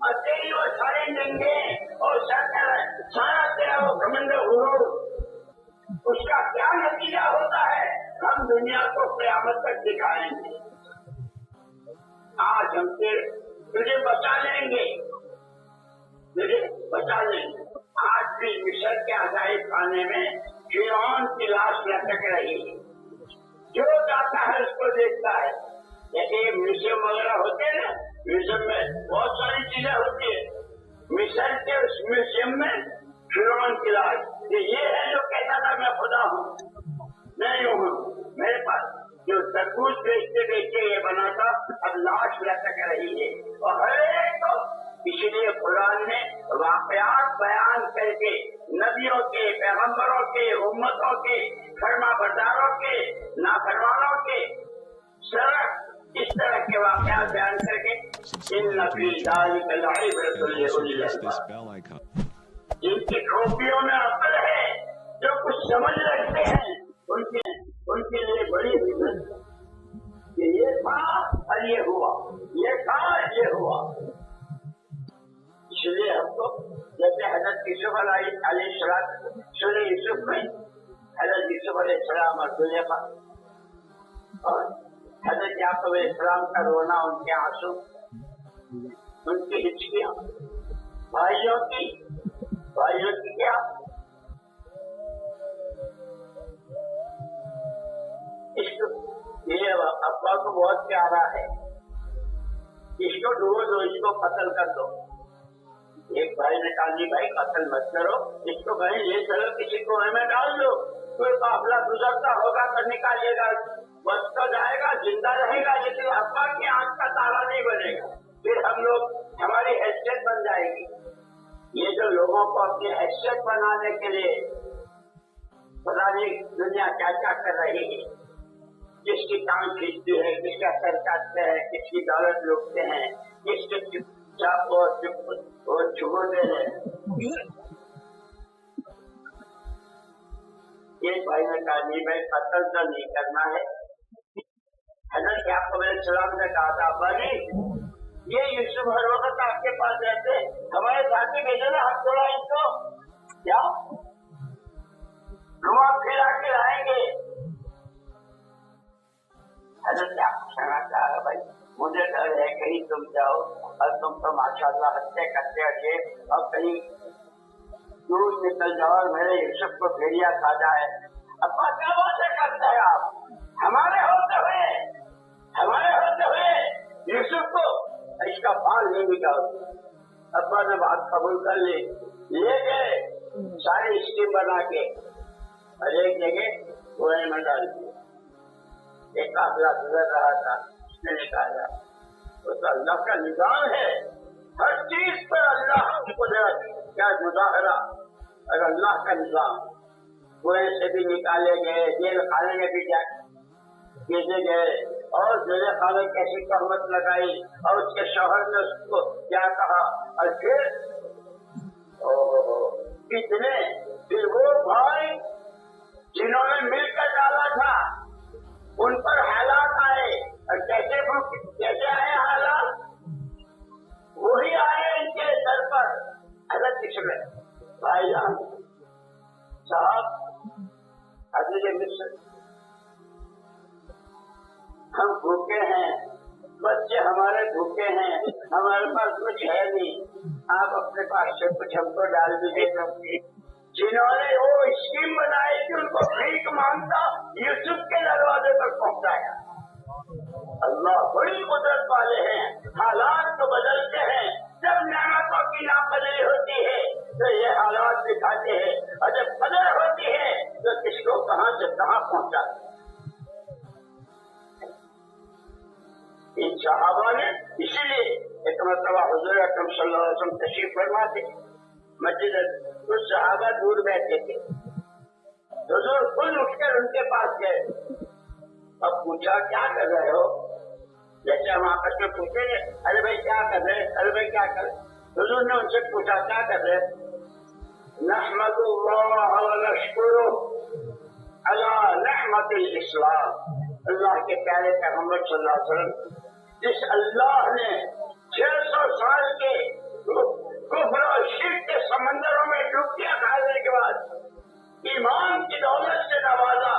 اور تیری وہ سارے ننگے اور سارا تیرا وہ گھمنڈ غرور، اس کا کیا نتیجہ ہوتا ہے ہم دنیا کو قیامت تک دکھائیں گے. آج ہم تجھے بچا لیں گے، تجھے بچا لیں گے. آج بھی مصر کے عجائب خانے میں فرعون کی لاش لٹک رہی ہے. جو جاتا ہے اس کو دیکھتا ہے. جیسے میوزیم وغیرہ ہوتے ہیں نا، میوزیم میں بہت ساری چیزیں ہوتی ہیں. مصر کے اس میوزیم میں فرعون کی لاش، یہ ہے جو کہتا تھا میں خدا ہوں، میں یوں ہوں. میرے پاس جو تربوز بیچتے بیچتے یہ بنا تھا، اب لاش لٹک رہی ہے. اور ہر ایک کو اس لیے قرآن نے واقعات بیان کر کے نبیوں کے، پیغمبروں کے، امتوں کے، فرما برداروں کے، نافرمانوں کے سرک اس طرح کے واقعات بیان کر کے ان فی ذلک لعبرۃ لأولی الالباب، جن کی کھوپڑیوں میں عقل ہے، جو کچھ سمجھ رکھتے ہیں، ان کے لیے بڑی عزت کہ یہ تھا اور یہ ہوا، یہ تھا اور یہ ہوا. اس لیے ہم کو جیسے حضرت یوسف علیہ السلام، سورہ یوسف میں حضرت یوسف علیہ السلام اور زلیخا اور حضرت یعقوب علیہ السلام کا رونا، ان کے آنسو، ان کی ہچکیاں، بھائیوں کی کیا یہ ابا کو بہت پیارا ہے، اس کو ڈھونڈ دو، اس کو قتل کر دو. ایک بھائی نے کہا جی بھائی قتل مت کرو، اس کو کہیں لے چلو، کسی کنویں میں ڈال دو، کوئی قافلہ گزرتا ہوگا تو نکالیے گا، بچ تو جائے گا، زندہ رہے گا، لیکن ابا کی آنکھ کا تالا نہیں بنے گا. پھر ہم لوگ، ہماری حیثیت بن جائے گی. یہ جو لوگوں کو اپنی حیثیت بنانے کے لیے پتا نہیں دنیا کیا کیا کر رہی ہے، کس کی ٹانگ کھینچتی ہے، کس کا سر کاٹتے ہیں، کس کی دولت لوٹتے ہیں، کس کے چاپ اور ایک بھائی نے کہا نہیں بھائی قتل تو نہیں کرنا ہے. حضرت یعقوب علیہ السلام نے کہا تھا بھائی یہ یوسف ہر وقت آپ کے پاس رہتے ہمارے ساتھی بھیجو نا ہم تھوڑا ان کو کیا گھما پھرا کے لائیں گے. حضرت یعقوب سے کہا بھائی مجھے ڈر ہے کہیں تم جاؤ اور تم تو ماشاءاللہ ہنستے کرتے اچھے اور کہیں دور نکل جاؤ اور میرے یوسف کو بھیڑیا کھا جائے. ابا کیا باتیں کرتے ہیں آپ ہمارے ہوتے ہوئے یوسف کو اس کا بال نہیں نکال. ابا نے بات قبول کر لی لے گئے ساری اسکیم بنا کے اور ایک جگہ کنویں میں ڈال دیا. ایک قافلہ گزر رہا تھا اس نے نکالا وہ تو اللہ کا نظام ہے ہر چیز پر اللہ کی قدرت کیا مظاہرہ اور اللہ کا نظام. کنویں سے بھی نکالے گئے جیل خانے میں بھی بھیجے گئے اور جیل خانے کیسی تہمت لگائی اور اس کے شوہر نے اس کو کیا کہا اور پھر پھر وہ بھائی جنہوں نے مل کر ڈالا تھا ان پر حالات آئے اور کیسے آئے حالات وہی آئے ان کے سر پر. حضرت کس میں بھائی جان صاحب حضرت مصر ہم بھوکے ہیں بچے ہمارے بھوکے ہیں ہمارے پاس کچھ ہے نہیں آپ اپنے پاس سے کچھ ہم کو ڈال دیجیے. جنہوں نے وہ اسکیم بنائی تھی ان کو بھیک مانگتا یوسف کے دروازے پر پہنچایا. اللہ بڑی قدرت والے ہیں حالات تو بدلتے ہیں جب نعمتوں کی ناقدری ہوتی ہے تو یہ حالات دکھاتے ہیں اور جب قدر ہوتی ہے تو کس کو کہاں سے کہاں پہنچاتے ہیں. ان صحابہ نے اسی لیے ایک مرتبہ حضور اکرم صلی اللہ علیہ وسلم تشریف فرما تھے مسجد کچھ صحابہ دور بیٹھے تھے حضور خود اٹھ کر ان کے پاس گئے اب پوچھا کیا کر رہے ہو جیسے ہم آپس میں پوچھیں گے ارے بھائی کیا کر رہے ارے بھائی کیا کر رہے. حضور نے ان سے پوچھا کیا کر رہے نحمد اللہ ونشکرہ علی نعمت الاسلام. اللہ کے پیارے پیغمبر صلی اللہ علیہ وسلم جس اللہ نے 600 سال کے کفر اور شرک کے سمندروں میں ڈبکیاں کھانے کے بعد ایمان کی دولت سے نوازا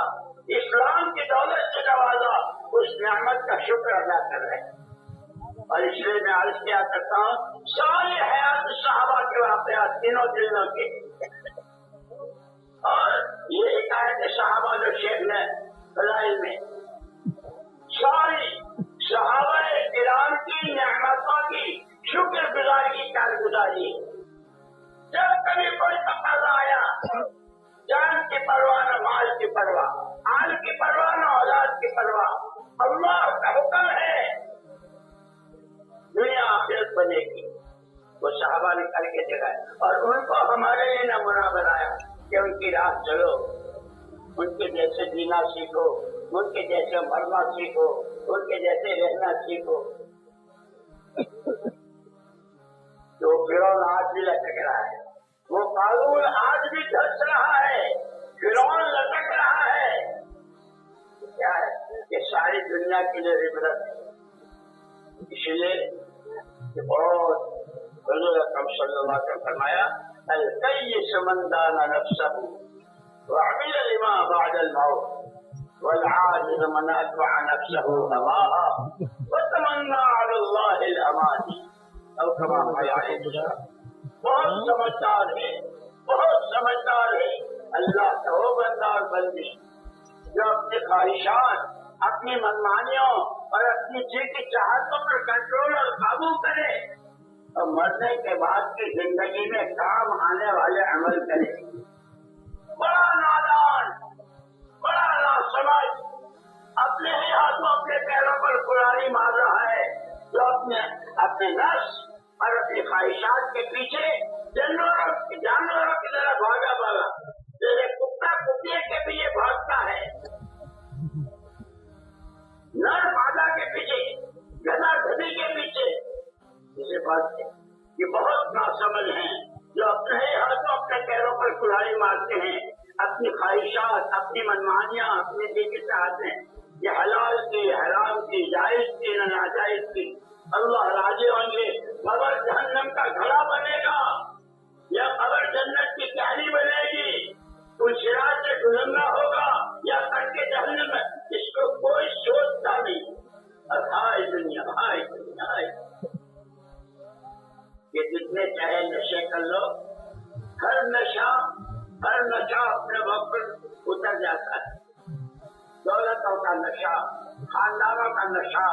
اسلام کی دولت سے نوازا اس نعمت کا شکر ادا کر رہے ہیں. اور اس لیے میں عرض کیا کرتا ہوں سارے حیات صحابہ کے واقعات تینوں دنوں کے اور یہ حکایت صحابہ جو شیخ نے فضائل میں ساری صحابہ کرام کی نعمتوں کی شکر گزاری کی کارگزاری. جب کبھی کوئی تقاضا آیا جان کی پرواہ نہ مال کی پرواہ آل کی پرواہ نہ اولاد کی پرواہ اللہ کا حکم ہے دنیا آخرت بنے گی وہ صحابہ نے کر کے دکھایا اور ان کو ہمارے لیے نمونہ بنایا کہ ان کی راہ چلو ان کے جیسے جینا سیکھو ان کے جیسے مرنا سیکھو ان کے جیسے رہنا سیکھو. جو فرعون آج بھی لٹک رہا ہے وہ قارون آج بھی دھس رہا ہے فرعون لٹک رہا ہے کیا ہے یہ ساری دنیا کے لیے عبرت ہے. اس لیے بہت حضور اکرم صلی اللہ علیہ وسلم فرمایا الکیس من دان نفسہ وعمل لما بعد الموت والعاجز من اتبع نفسه هواها وتمنى على الله الاماني او كما قال عليه السلام. بہت سمجھدار ہے اللہ کا وہ بندہ اور بندی جو اپنی خواہشات اپنی منمانیوں اور اپنی جی کی چاہتوں پر کنٹرول اور قابو کرے اور مرنے کے بعد کی زندگی میں کام آنے والے عمل کرے. بڑا نادان بڑا ناسمجھ اپنے ہی ہاتھوں اپنے پیروں پر کلاڑی مار رہا ہے جو اپنے نفس اور اپنی خواہشات کے پیچھے جانوروں کی طرح بھاگا جیسے کتا کتے کے پیچھے بھاگتا ہے نر مادہ کے پیچھے گدھا گدھی کے پیچھے اسے بات ہے یہ بہت ناسمجھ ہیں جو اپنے ہی ہاتھوں اپنے پیروں پر کلاڑی مارتے ہیں، اپنی خواہشات، اپنی منمانیاں اپنے دل کے چاہتے ہیں، یہ حلال کی، حرام کی، جائز کی، نہ ناجائز کی، اللہ راضی ہوں گے۔ قبر جہنم کا گھڑا بنے گا یا قبر جنت کی کہانی بنے گی، کوئی صراط سے گزرنا ہوگا یا کٹ کے جہنم میں، اس کو کوئی سوچتا نہیں۔ اور ہائے دنیا، ہائے دنیا، ہائے یہ جتنے چاہے نشے کر لو، ہر نشہ اپنے وقت پر اتر جاتا ہے۔ دولتوں کا نشہ، خاندانوں کا نشہ،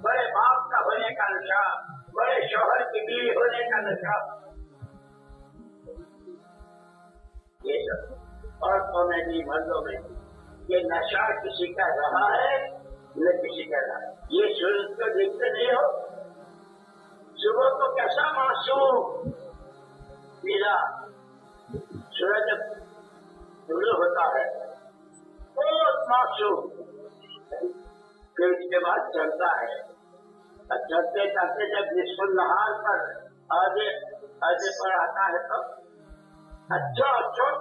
بڑے باپ کا ہونے کا نشہ، بڑے شوہر کی بیوی ہونے کا نشہ، یہ سب عورتوں میں بھی مردوں میں بھی یہ نشہ کسی کا رہا ہے نہ کسی کا رہا ہے۔ یہ سورج کو دیکھتے نہیں ہو، صبح کو کیسا معصوم پیلا سورج طلوع ہوتا ہے، بہت معصوم، پھر اس کے بعد چلتا ہے، اور چلتے چلتے جب نصف النہار پر آدھے پر آتا ہے تو اچھا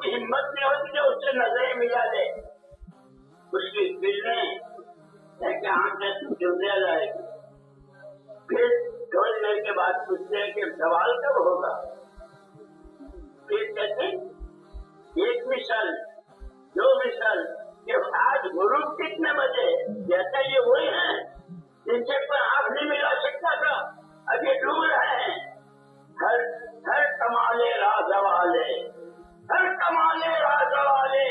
کی ہمت نہیں ہوتی جو اس سے نظریں ملا لے، اس کی کرنیں ہے کہ آنکھیں چلنے جائے گی، پھر تھوڑی دیر کے بعد پوچھتے ہیں کہ سوال کب ہوگا، پھر کہتے ہیں ایک مثال، دو مثال، کہ آج غروب کتنے بجے، جیسا یہ وہی ہیں جن سے کوئی آنکھ نہیں ملا سکتا تھا، اب یہ ڈوب رہے ہیں۔ ہر کمالے راز والے، ہر کمالے راز والے،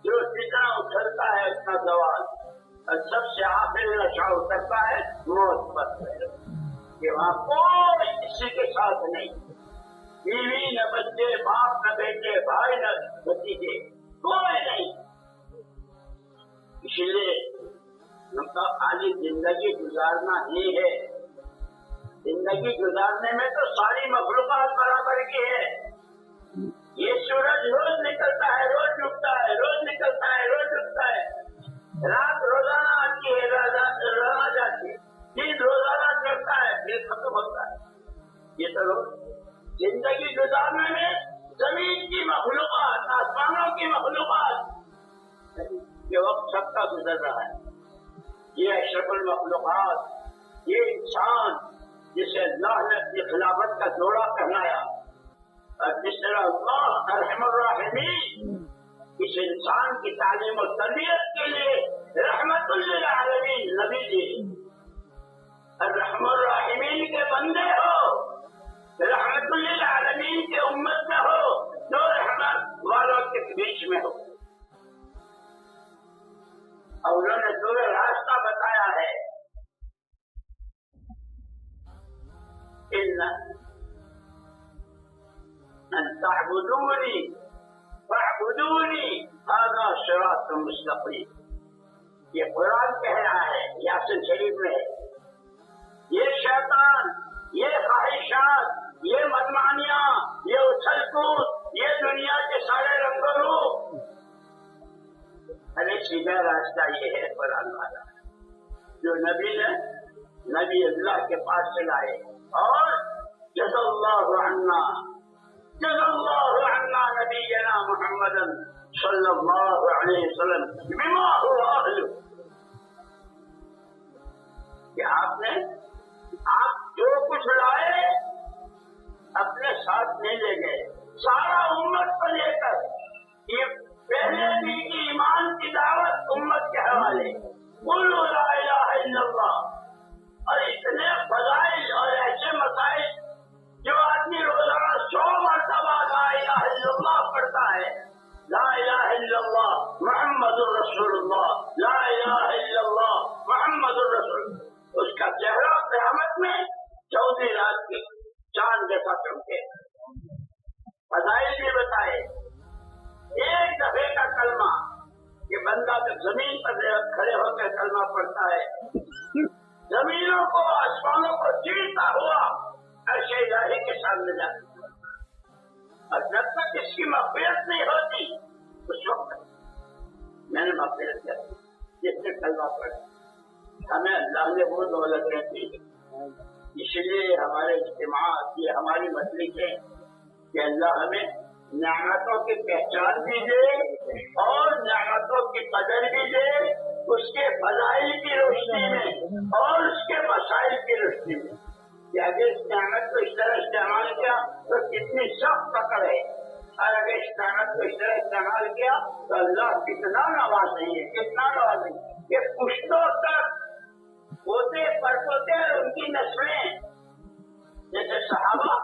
جو جتنا اترتا ہے اتنا زوال، اور سب سے آخر نشہ اترتا ہے موت پر، کہ وہاں کوئی کسی کے ساتھ نہیں، بیوی نہ بچے، باپ نہ بیٹے، بھائی نہ بھتیجے، کوئی نہیں۔ اس لیے نقطہ خالی زندگی گزارنا ہی ہے، زندگی گزارنے میں تو ساری مخلوقات برابر کی ہے۔ یہ سورج روز نکلتا ہے، روز ڈوبتا ہے، روز نکلتا ہے، روز ڈوبتا ہے، رات روزانہ آتی ہے، روزانہ جاتی ہے، دن روزانہ چڑھتا ہے، پھر ختم ہوتا ہے۔ یہ تو روز زندگی گزارنے میں زمین کی مخلوقات، آسمانوں کی مخلوقات، یہ وقت سب کا گزر رہا ہے۔ یہ اشرف المخلوقات، یہ انسان جسے اللہ نے اپنی خلافت کا جوڑا پہنایا، اور جس طرح اللہ ارحم الراحمین اس انسان کی تعلیم و تربیت کے لیے رحمت للعالمین نبی جی، الرحم الراحمین کے بندے ہو، رحمت للعالمین کے امت میں ہو، جو رحمت والوں کے بیچ میں ہو، اور انہوں نے تمہیں راستہ بتایا ہے۔ ان تعبدونی فاعبدونی ھذا صراط مستقیم، یہ قرآن کہہ رہا ہے یاسین شریف میں، یہ شیطان، یہ خواہشات، یہ منمانیاں، یہ اچھل کود، یہ دنیا کے سارے رنگ و روپ، ارے سیدھا راستہ یہ ہے قرآن والا، جو نبی اللہ کے پاس سے لائے، اور جزا اللہ عنا نبینا محمد صلی اللہ علیہ وسلم بما هو اہل، کہ آپ جو کچھ لائے اپنے ساتھ نہیں لے گئے، سارا امت کو لے کر، یہ پہلے دن کی ایمان کی دعوت امت کے حوالے، قولوا لا الہ الا اللہ، اور اتنے فضائل اور ایسے مسائل جو آدمی روزانہ 100 مرتبہ لا الہ الا اللہ پڑھتا ہے، لا الہ الا اللہ محمد الرسول اللہ، لا الہ الا اللہ محمد الرسول، اس کا چہرہ قیامت میں 14 رات کی چاند جیسا چمکے، فضائل بھی بتائے۔ ایک دفعے کا کلمہ، یہ بندہ جب زمین پر کھڑے ہو کر کلمہ پڑھتا ہے، زمینوں کو آسمانوں کو چیرتا ہوا عرش الہی کے سامنے جاتا، اور جب تک اس کی مغفرت نہیں ہوتی اس وقت میں نے مغفرت کر دی، جس نے کلمہ پڑھا، ہمیں اللہ نے وہ دولت دی، اس لیے ہمارے اجتماعات، یہ ہماری مجلسیں کہ اللہ ہمیں نعمتوں کی پہچان بھی دے اور نعمتوں کی قدر بھی دے، اس کے فضائل کی روشنی میں اور اس کے مسائل کی روشنی میں، کہ اگر اس نعمت کو اس طرح استعمال کیا تو کتنی سخت پکڑ ہے، اور اگر اس نعمت کو اس طرح استعمال کیا تو اللہ کتنا نواز نہیں ہے، کتنا نواز نہیں ہے کہ پشتوں تک پوتے پرپوتے اور ان کی نسلیں جیسے صحابہ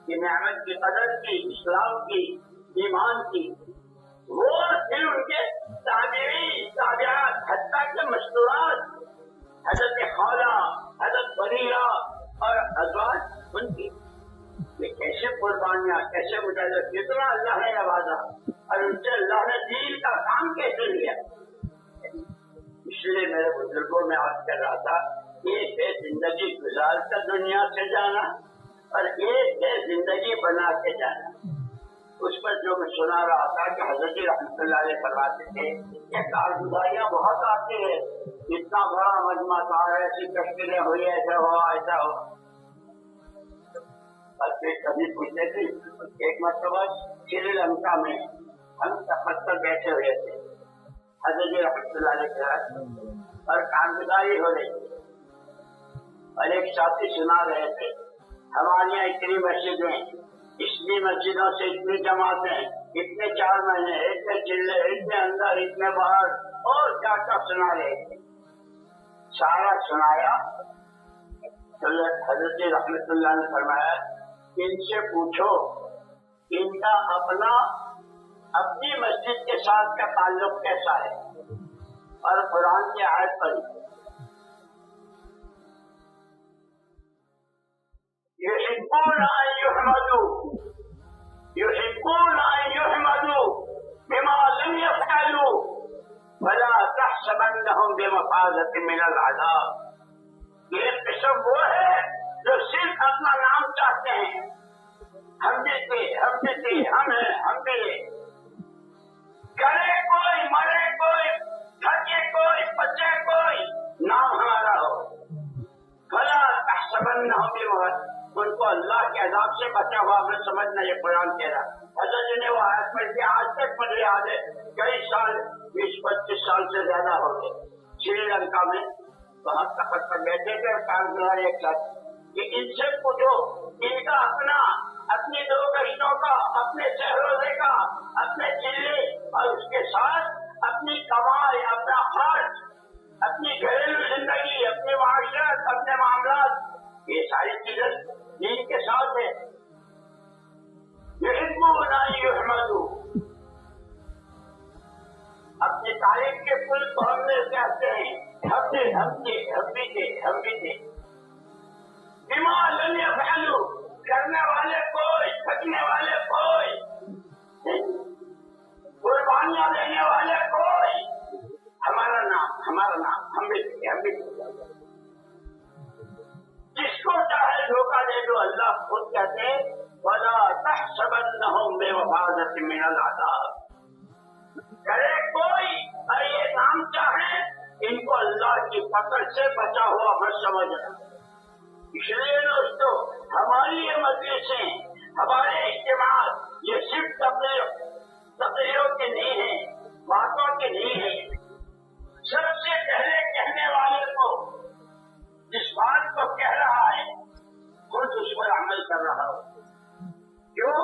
کی نعمت کی قدر کی، اسلام کی، ایمان کی، وہ پھر ان کے تابعین تابعات حتیٰ کے مستورات حضرت خالہ، حضرت بریرہ اور ازواج ان کی، یہ کیسے قربانیاں، کیسے مجاہدہ، کتنا اللہ نے نوازا اور ان سے اللہ نے دین کا کام کیسے لیا۔ اس لیے میرے بزرگوں میں عرض کر رہا تھا، ایک ہے زندگی گزار کر دنیا سے جانا اور ایک ہے زندگی بنا کے جانا۔ اس پر جو میں سنا رہا تھا کہ حضرت رحمۃ اللہ علیہ فرماتے تھے کہ کارگزاریاں بہت آتی ہے، اتنا بڑا مجمع تھا، ایسی تشکیلیں ہوئی، ایسا ہوا ایسا ہوا، اور پھر کبھی پوچھتے تھے۔ ایک مرتبہ سری لنکا میں ہم سفر پر بیٹھے ہوئے تھے، حضرت رحمۃ اللہ علیہ کے اور کارگزاری ہو رہی تھی، اور ایک ساتھی سنا رہے تھے ہمارے یہاں اتنی مسجدیں، اتنی مسجدوں سے اتنی جماعتیں، اتنے 4 مہینے، اتنے چلے، اتنے اندر، اتنے باہر، اور کیا کیا سنا رہے تھے۔ سارا سنایا، حضرت رحمۃ اللہ نے فرمایا ان سے پوچھو ان کا اپنی مسجد کے ساتھ کا تعلق کیسا ہے، اور قرآن کی آیت پڑھی، يحبون أن يحمدوا بما لم يفعلوا فلا تحسبنهم بمفازة من العذاب۔ یہ قسم وہ ہے جو صرف اپنا نام چاہتے ہیں، ہم جیتے، ہم جیتے، ہم ہیں، ہم بھی ہیں، کرے کوئی، مرے کوئی، تھکے کوئی، بچے کوئی، نام ہمارا ہو، فلا تحسبنهم بمفازة، ان کو اللہ کے عذاب سے بچا ہوا ہمیں سمجھنا، یہ قرآن کہہ رہا۔ حضرت نے وہ آیت پڑھ کے آج تک مجھے یاد ہے، کئی سال، 20-25 سال سے زیادہ ہو گئے، سری لنکا میں وہاں سفر پر بیٹھے تھے اور کارگزار ایک ساتھ کہ ان سے پوچھو ان کا اپنی 2 گشتوں کا، اپنے شہروزے کا، اپنے چلے اور اس کے ساتھ اپنی کمائی، اپنا خرچ، اپنی گھریلو زندگی، اپنی معاشرت، اپنے معاملات، یہ ساری چیزیں دین کے ساتھ ہے۔ يحبون أن يحمدوا، اپنی تعریف کے پل پڑھنے چاہتے ہیں، ہم بھی تھے، بما لم يفعلوا، کرنے والے کوئی، تھکنے والے کوئی، قربانیاں دینے والے کوئی، ہمارا نام، ہم بھی تھے۔ جس کو چاہے دھوکہ دے دو، اللہ خود کہتے وَلَا تَحْسَبَنَّهُمْ بِمَفَازَةٍ مِّنَ الْعَذَابِ، کرے کوئی اور یہ نام چاہے ان کو اللہ کی پکڑ سے بچا ہوا مت سمجھنا۔ اس لیے دوستو ہماری یہ مجلسیں، ہمارے اجتماعات یہ صرف تقریروں کے نہیں ہیں، باتوں کے نہیں ہیں، سب سے پہلے کہنے والے کو جس بات کو کہہ رہا ہے خود اس پر عمل کر رہا ہو۔ کیوں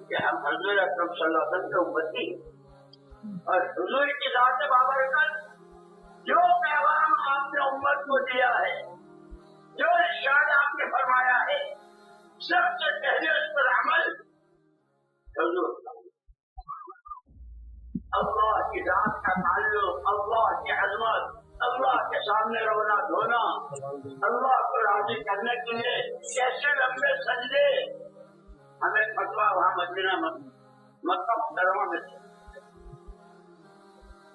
کہ ہم حضور اکرم صلی اللہ علیہ وسلم کے امتی ہیں، اور حضور کی ذات بابرکت جو پیغام آپ نے امت کو دیا ہے، جو ارشاد آپ نے فرمایا ہے، سب سے پہلے اس پر عمل حضور کا، اللہ کی ذات کا تعلق، اللہ کی عظمت، اللہ کے سامنے رونا دھونا، اللہ کو راضی کرنے کے لیے کیسے لمبے سجدے۔ ہمیں فتویٰ وہاں مدینہ مکہ مکرمہ میں تھے،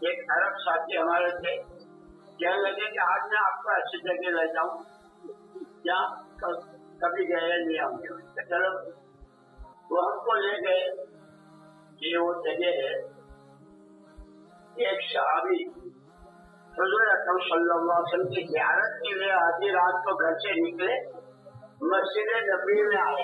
ایک عرب ساتھی ہمارے تھے، کہنے لگے کہ آج میں آپ کو ایسی جگہ لے جاؤں جہاں کبھی گئے نہیں ہوں گے، چلو وہ ہم کو لے گئے۔ یہ وہ جگہ ہے، ایک صحابی حضور اکرم صلی اللہ علیہ وسلم کی زیارت کے لیے آدھی رات کو گھر سے نکلے، مسجد نبوی میں آئے،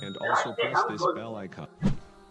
And also press this bell icon.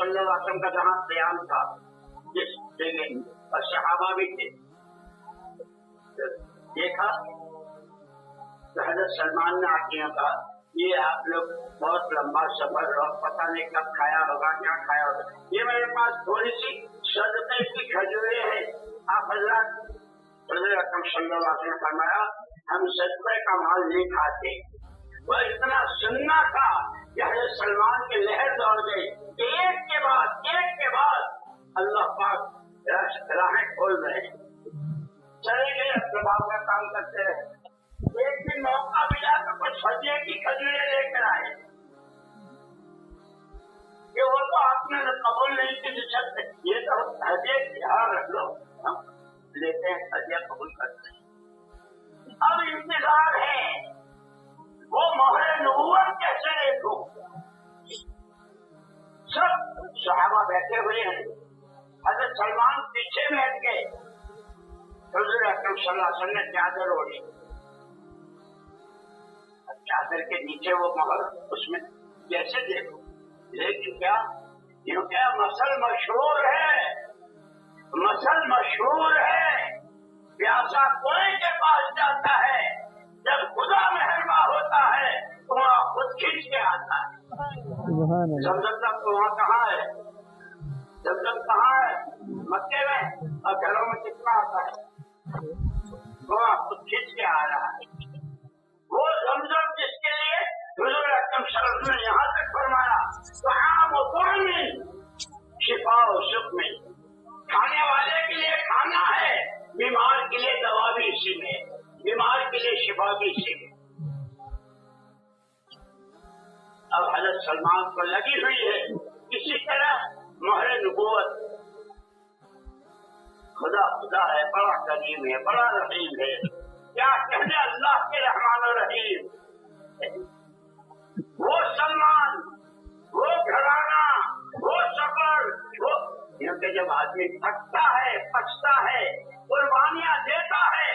صلی اللہ علیہ وسلم کا جہاں قیام تھا جس جگہ اور صحابہ بھی تھے، دیکھا تو حضرت سلمان نے آتے ہیں کہا یہ آپ لوگ بہت لمبا سفر اور پتہ نہیں کب کھایا ہوگا کیا کھایا ہوگا، یہ میرے پاس تھوڑی سی صدقے کی کھجوریں ہیں، آپ حضرت اکرم صلی اللہ علیہ وسلم فرمایا ہم صدقے کا مال نہیں کھاتے۔ وہ اتنا سننا تھا کہ حضرت سلمان کی لہر دوڑ گئی، ایک کے بعد اللہ پاک راہیں کھول رہے ہیں، چلے گئے اپنے باپ کا کام کرتے رہے، ایک دن موقع ملا تو کچھ ہدیے کی کھجوریں لے کر آئے کہ وہ تو آپ نے قبول نہیں کی سکتے، یہ تو ہدیے کی ہار رکھ لو، ہم لیتے ہیں ہدیہ قبول کرتے ہیں۔ اب انتظار ہے وہ مہر نبوت کیسے دیکھو، سب صحابہ بیٹھے ہوئے ہیں، حضرت سلمان پیچھے بیٹھ گئے، حضور اکرم صلی اللہ علیہ وسلم نے چادر اوڑھی، چادر کے نیچے وہ مہر، اس میں کیسے دیکھو، لیکن کیا کیونکہ مسل مشہور ہے، پیاسا کوئی کے پاس جاتا ہے جب خدا مہربان ہوتا ہے تو وہاں خود کھینچ کے آتا ہے۔ زمزم تک تو وہاں کہاں ہے، زمزم کہاں ہے، مکے میں، اور گھروں میں کتنا آتا ہے، وہاں خود کھینچ کے آ رہا ہے۔ وہ زمزم جس کے لیے حضور اکرم صلی اللہ علیہ وسلم نے یہاں تک فرمایا طعام و طعم شفا و سقم، کھانے والے کے لیے کھانا ہے، بیمار کے لیے دوا بھی اسی میں، بیمار کے لیے شفا بھی اسی میں۔ اب حضرت سلمان کو لگی ہوئی ہے اسی طرح مہر نبوت، خدا ہے، بڑا کریم ہے، بڑا رحیم ہے، کیا کہنے اللہ کے رحمان و رحیم، وہ سلمان، وہ گھرانہ، وہ سفر، وہ کیونکہ جب آدمی تھکتا ہے، پچتا ہے، قربانیاں دیتا ہے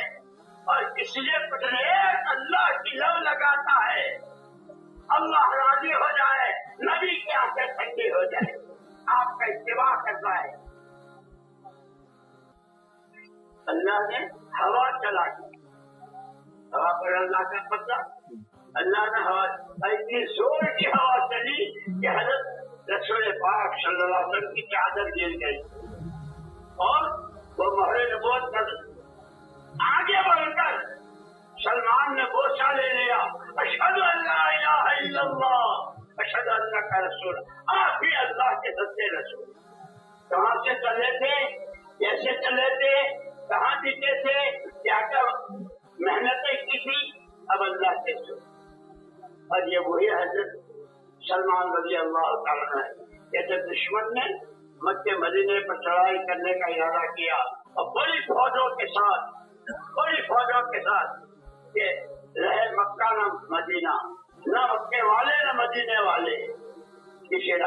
اور کسی لیے کچھ ایک اللہ کی لو لگاتا ہے، اللہ راضی ہو جائے، نبی کی آنکھیں ٹھنڈی ہو جائے، آپ کا اتباع کرتا ہے۔ اللہ نے ہوا چلا دی، ہوا پر اللہ کا قبضہ، اللہ نے ہوا اتنی زور کی ہوا چلی کہ حضرت رسول پاک صلی اللہ علیہ وسلم کی چادر گر گئی، اور وہ مہر نبوت پر آگے بڑھ کر سلمان نے بوسہ لے لیا، اشہد ان لا الہ الا اللہ اشہد انک رسول، آپ بھی اللہ کے سچے رسول۔ کہاں سے چلے تھے، کیسے چلے تھے، کہاں جیتے تھے، کیا کیا محنتیں کی تھی، اب اللہ کے سچے۔ اور یہ وہی حضرت سلمان رضی اللہ تعالیٰ ہے کہ جب دشمن نے مکہ مدینے پر چڑھائی کرنے کا ارادہ کیا اور بڑی فوجوں کے ساتھ کہ رہے مکہ نہ مدینہ، نہ مکے والے نہ مدینے والے، کسی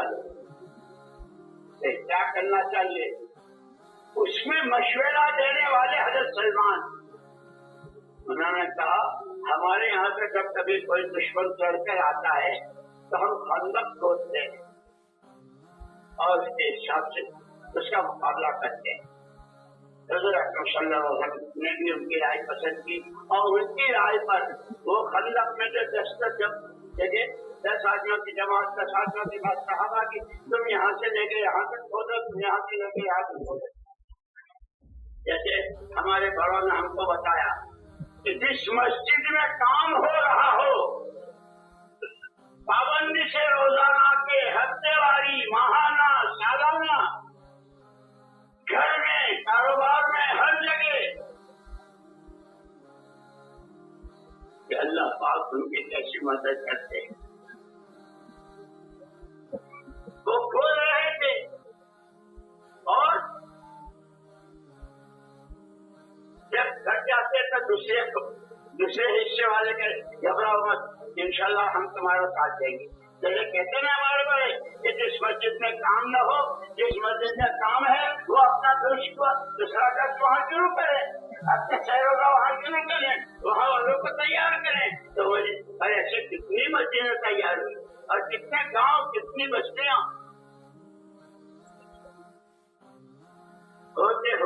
کیا کرنا چاہیے، اس میں مشورہ دینے والے حضرت سلمان، انہوں نے کہا ہمارے یہاں سے جب کبھی کوئی دشمن چڑھ کر آتا ہے تو ہم خندق کھودتے ہیں اور اس کے حساب سے اس کا مقابلہ کرتے ہیں۔ حضور اکرم صلی اللہ علیہ وسلم نے بھی ان کی رائے پسند کی، اور ان کی رائے پر وہ خندق میں جو جگہ 10 آدمیوں کی جماعت، 10 آدمیوں کے بعد صحابہ کی، تم یہاں سے لے کے یہاں تک کھودو، تم یہاں سے لے کے یہاں تک کھودو۔ جیسے ہمارے بڑوں نے ہم کو بتایا کہ جس مسجد میں کام ہو رہا ہو، پابندی سے روزانہ کے، ہفتے واری، ماہانہ، سالانہ، گھر میں، کاروبار میں، ہر جگہ کہ اللہ پاک ان کی کیسی مدد کرتے ہیں۔ وہ کھول رہے تھے اور جب گھر جاتے تو دوسرے حصے والے کے گھبراؤ مت، انشاءاللہ ہم تمہارا ساتھ دیں گے۔ جیسے کہتے ہیں ہمارے بڑے کہ جس مسجد میں کام نہ ہو، جس مسجد میں کام ہے وہ اپنا دوسرا درس وہاں شروع کرے، اپنے شہروں کا وہاں شروع کریں، وہاں والوں کو تیار کریں۔ تو ایسے کتنی مسجدیں تیار ہوئی اور کتنے گاؤں، کتنی بستیاں۔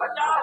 50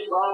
100